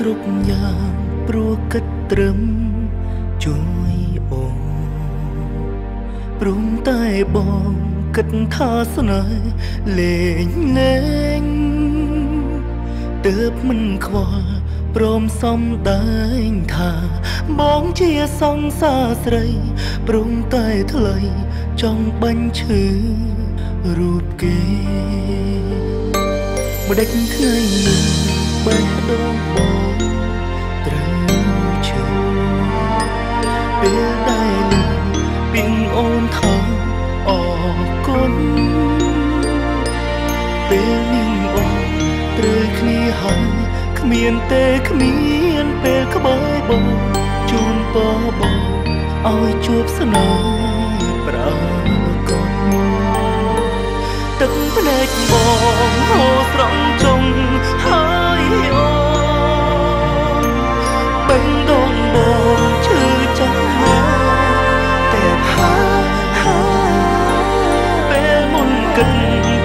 គ្រប់យ៉ាងព្រោះគិតត្រឹមជួយអូនព្រមតែបងគិតថាស្នេហ៍លេងលេងទើបមិនខ្វល់ព្រមសំដែងថាបងជាសង្សារស្រីព្រមតែថ្លៃចង់បាញ់ឈឺរូបគេម្ដេចថ្ងៃនេះបេះដូងបងត្រូវឈឺពេលដែលពីងអូនថាអរគុណពេលនាងអូនត្រូវគ្នាហើយគ្មានទេគ្មានពេលក្បែរបងជូនពរបងឲ្យជួបស្នេហ៍ប្រកបទឹកភ្នែកបងហូរស្រង់ចុងហើយអូនបេះដូងបងឈឺចាំមកតែហាពេលមុនគិត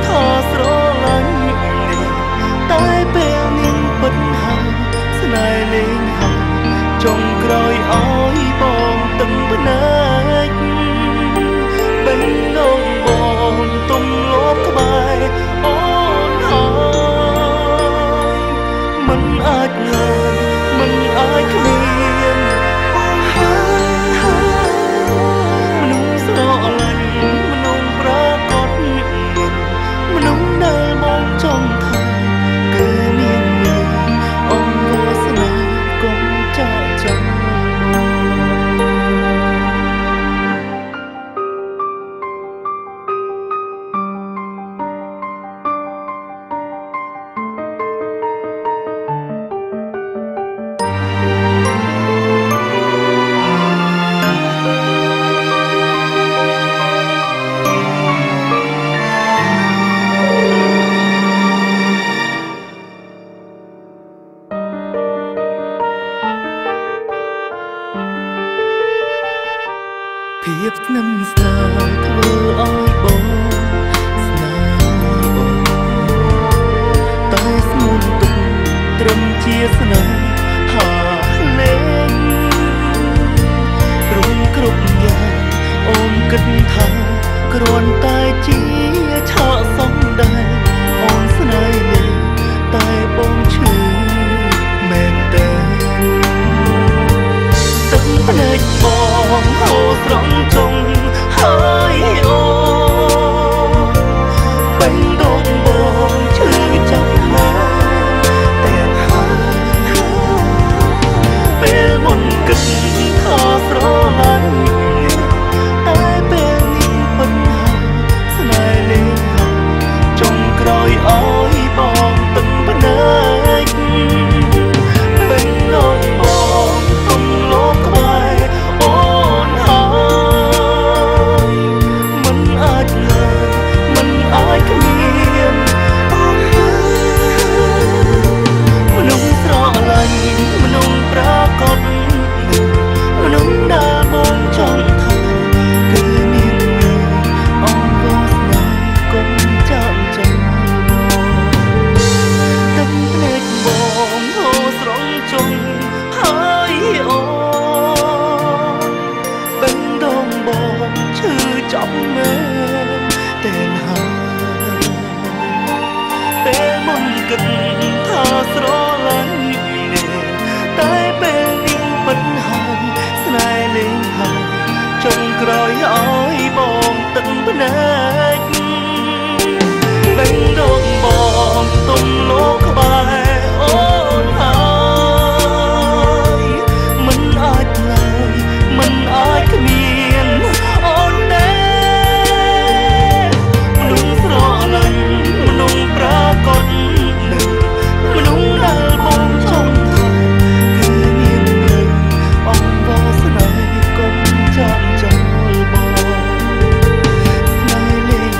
ថាស្រឡាញ់តែពេលនាងពិតហើយស្នេហ៍លេងហើយចុងក្រោយឲ្យបងទឹកភ្នែកបេះដូងបងទំលាប់ក្បែរអូនហើយមិនអាចឡើយមិនអាចគ្មានមនុស្សស្រឡាញ់មនុស្សប្រកបមនុស្សដែលបងចង់ថាគឺមានអង្គវាសនាកុំចាក់ចោលភាពស្នឹមស្នេហ៍ធ្វើឲ្យបងស្នេហ៍បងតែស្ងួនទុកត្រឹមជាស្នេហ៍ហាលេងរួមគ្រប់យ៉ាងអូនគិតថាគ្រាន់តែជាឆាកសំដែងអូនស្នេហ៍លេងតែបងឈឺមែនទេទឹកភ្នែកបងហូរស្រង់ចុងហើយអូនបេះដូងបងឈឺចាំមកតែហើយពេលមុនគិតថាស្រឡាញ់តែពេលនេះពិតហើយស្នេហ៍លេងហើយចុងក្រោយឲ្យបងទឹកភ្នែកបេះដូងបងទំលាប់ក្បែរអូនហើយមិនអាចឡើយមិនអាចគ្មានមនុស្សស្រឡាញ់មនុស្សប្រកបមនុស្សដែលបងចង់ថាគឺមានអង្គវាសនាកុំចាំចាំទឹកភ្នែកបងហូរស្រង់ចុងហើយអូនបេះដូងបងឈឺចាប់មែនតែហើយពេលមុនគិតថាស្រឡាញ់តែពេលនេះពិតហើយស្នេហ៍លេងហើយចុងក្រោយឲ្យបងទឹកភ្នែកបេះដូងបងទំលាប់ក្បែរអូនហើយមិនអាចឡើយមិនអាចគ្មានអូនទេមនុស្សស្រឡាញ់មនុស្សប្រកបមនុស្សដែលបងចង់ថាគឺមានអង្គវាសនាកុំចាំចោលបងស្នេហ៍លេង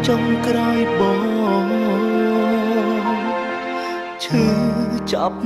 ចុងក្រោយបងឈឺចាប់